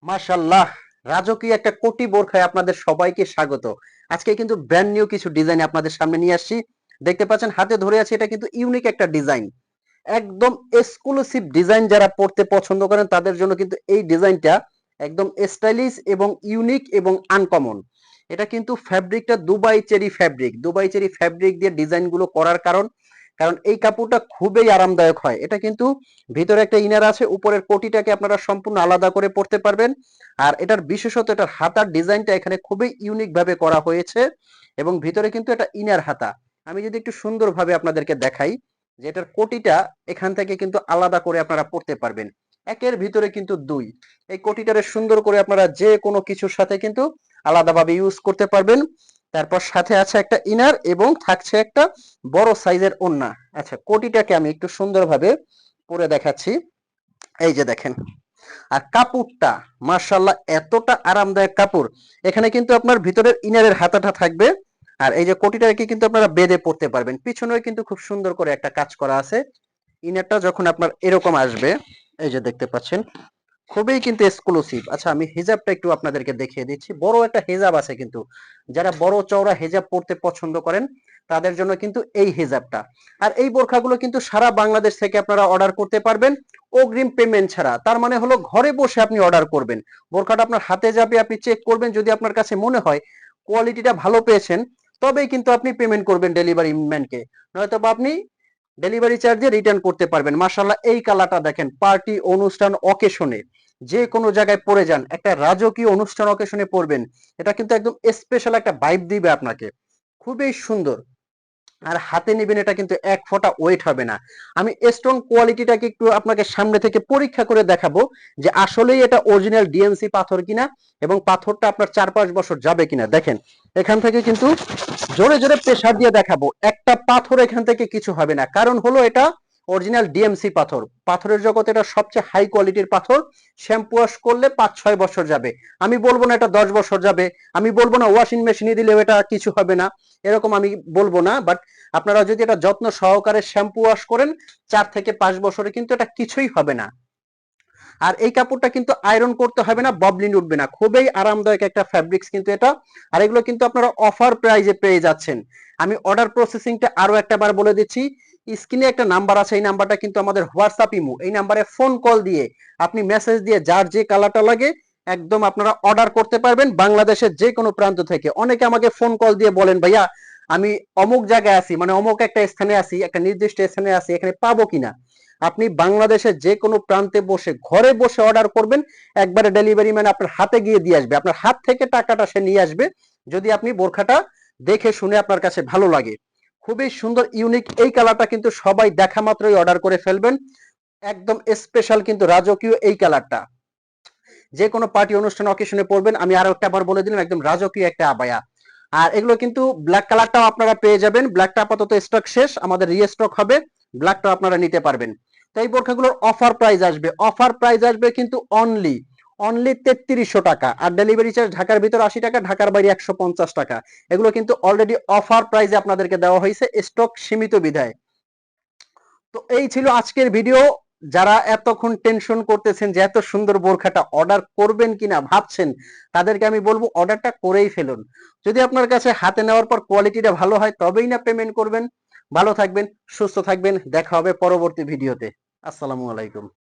মাশাআল্লাহ, রাজকীয় একটা কোটি বোরখায় আপনাদের সবাইকে স্বাগত। আজকে কিন্তু ব্র্যান্ড নিউ কিছু ডিজাইন আপনাদের সামনে নিয়ে আসছি। দেখতে পাচ্ছেন হাতে ধরে আছে, এটা কিন্তু ইউনিক একটা ডিজাইন, একদম এক্সক্লুসিভ ডিজাইন। যারা পড়তে পছন্দ করেন তাদের জন্য কিন্তু এই ডিজাইনটা একদম স্টাইলিশ এবং ইউনিক এবং আনকমন। এটা কিন্তু ফ্যাব্রিকটা Dubai cherry fabric, Dubai cherry fabric দিয়ে ডিজাইন গুলো করার কারণ, কারণ এই কাপড়টা খুবই আরামদায়ক হয়। এটা কিন্তু ভিতরে একটা ইনার আছে, উপরের কোটিটাকে আপনারা সম্পূর্ণ আলাদা করে পড়তে পারবেন। আর এটার বিশেষত এটার হাতার ডিজাইনটা এখানে খুবই ইউনিক ভাবে করা হয়েছে, এবং ভিতরে কিন্তু এটা ইনার হাতা। আমি যদি একটু সুন্দরভাবে আপনাদেরকে দেখাই যে এটার কোটিটা এখান থেকে কিন্তু আলাদা করে আপনারা পড়তে পারবেন। একের ভিতরে কিন্তু দুই, এই কোটিটারে সুন্দর করে আপনারা যে কোনো কিছুর সাথে কিন্তু আলাদাভাবে ইউজ করতে পারবেন। তারপর সাথে আছে একটা ইনার এবং থাকছে একটা বড় সাইজের ওড়না। আচ্ছা, কোটিটাকে আমি একটু সুন্দরভাবে পরে দেখাচ্ছি। এই যে দেখেন, আর কাপড়টা মাশাআল্লাহ এতটা আরামদায়ক কাপড়। এখানে কিন্তু আপনার ভিতরের ইনারের হাতাটা থাকবে, আর এই যে কোটিটাকে কিন্তু আপনারা বেঁধে পড়তে পারবেন। পিছনেও কিন্তু খুব সুন্দর করে একটা কাজ করা আছে। ইনারটা যখন আপনার এরকম আসবে, এই যে দেখতে পাচ্ছেন, খুবই কিন্তু এক্সক্লুসিভ। আচ্ছা, আমি হিজাবটা একটু আপনাদেরকে দেখিয়ে দিচ্ছি। বড় একটা হিজাব আছে কিন্তু, যারা বড় চওড়া হিজাব পড়তে পছন্দ করেন তাদের জন্য কিন্তু এই হিজাবটা। আর এই বোরখাগুলো কিন্তু সারা বাংলাদেশ থেকে আপনারা অর্ডার করতে পারবেন অগ্রিম পেমেন্ট ছাড়া। তার মানে হলো ঘরে বসে আপনি অর্ডার করবেন, বোরখাটা আপনার হাতে যাবে, আপনি চেক করবেন, যদি আপনার কাছে মনে হয় কোয়ালিটিটা ভালো পেয়েছেন তবেই কিন্তু আপনি পেমেন্ট করবেন ডেলিভারি ম্যানকে, নয়তো বা আপনি ডেলিভারি চার্জে রিটার্ন করতে পারবেন। মাশাআল্লাহ, এই কালারটা দেখেন, পার্টি অনুষ্ঠান অকেশনে যে কোনো জায়গায় পরে যান, একটা রাজকীয় অনুষ্ঠান অকেশনে পরবেন, এটা কিন্তু একদম স্পেশাল একটা ভাইব দিবে আপনাকে। খুবই সুন্দর। আর হাতে নেবেন, এটা কিন্তু এক ফোঁটা ওয়েট হবে না। আমি স্টোন কোয়ালিটিটাকে একটু আপনাকে সামনে থেকে পরীক্ষা করে দেখাবো যে আসলেই এটা অরিজিনাল ডিএমসি পাথর কিনা, এবং পাথরটা আপনার 4-5 বছর যাবে কিনা। দেখেন, এখান থেকে কিন্তু জোরে জোরে প্রেসার দিয়ে দেখাবো, একটা পাথর এখান থেকে কিছু হবে না। কারণ হলো এটা অরিজিনাল ডিএমসি পাথর, পাথরের জগতে এটা সবচেয়ে হাই কোয়ালিটির পাথর। শ্যাম্পু ওয়াশ করলে 5-6 বছর যাবে। আমি বলবো না এটা 10 বছর যাবে, আমি বলবো না ওয়াশিং মেশিনে দিলেও এটা কিছু হবে না, এরকম আমি বলবো না। বাট আপনারা যদি এটা যত্ন সহকারে শ্যাম্পু ওয়াশ করেন, 4 থেকে 5 বছরে কিন্তু এটা কিছুই হবে না। আর এই কাপড়টা কিন্তু আয়রন করতে হবে না, ববলিন উঠবে না, খুবই আরামদায়ক একটা ফ্যাব্রিক্স কিন্তু এটা। আর এগুলো কিন্তু আপনারা অফার প্রাইজে পেয়ে যাচ্ছেন। আমি অর্ডার প্রসেসিংটা আরো একটা বার বলে দিচ্ছি। স্ক্রিনে একটা নাম্বার আছে, এই নাম্বারটা কিন্তু আমাদের হোয়াটসঅ্যাপ ইমো, এই নাম্বারে ফোন কল দিয়ে আপনি মেসেজ দিয়ে যার যে কালারটা লাগে একদম আপনারা অর্ডার করতে পারবেন বাংলাদেশের যে কোনো প্রান্ত থেকে। অনেকে আমাকে ফোন কল দিয়ে বলেন, ভাইয়া আমি অমুক জায়গায় আছি, মানে অমুক একটা স্থানে আছি, একটা নির্দিষ্ট স্থানে আছি, এখানে পাবো কিনা। আপনি বাংলাদেশের যে কোনো প্রান্তে বসে ঘরে বসে অর্ডার করবেন, একবারে ডেলিভারি ম্যান আপনার হাতে গিয়ে দিয়ে আসবে, আপনার হাত থেকে টাকাটা সে নিয়ে আসবে, যদি আপনি বোরখাটা দেখে শুনে আপনার কাছে ভালো লাগে। খুবই সুন্দর ইউনিক এই কালারটা কিন্তু সবাই দেখা মাত্রই অর্ডার করে ফেলবেন। একদম স্পেশাল কিন্তু রাজকীয় এই কালারটা, যে কোনো পার্টি অনুষ্ঠান অকেশনে পরবেন। আমি আরো একটা বার বলে দিলাম, একদম রাজকীয় একটা আবায়া। আর এগুলো কিন্তু ব্ল্যাক কালারটাও আপনারা পেয়ে যাবেন, ব্ল্যাকটা আপাতত স্টক শেষ, আমাদের রিস্টক হবে, ব্ল্যাকটা আপনারা নিতে পারবেন। তো এই বোরখাগুলোর অফার প্রাইস আসবে, অফার প্রাইস আসবে কিন্তু অনলি অনলি 3300 টাকা। আর ডেলিভারি চার্জ ঢাকার ভিতর 80 টাকা, ঢাকার বাইরে 150 টাকা। এগুলো কিন্তু অলরেডি অফার প্রাইসে আপনাদেরকে দেওয়া হয়েছে, স্টক সীমিত বিধায়। তো এই ছিল আজকের ভিডিও। যারা এতক্ষণ টেনশন করতেছেন যে এত সুন্দর বোরখাটা অর্ডার করবেন কিনা ভাবছেন, তাদেরকে আমি বলবো অর্ডারটা করেই ফেলুন। যদি আপনার কাছে হাতে নেওয়ার পর কোয়ালিটিটা ভালো হয় তবেই না পেমেন্ট করবেন। ভালো থাকবেন, সুস্থ থাকবেন, দেখা হবে পরবর্তী ভিডিওতে। আসসালামু আলাইকুম।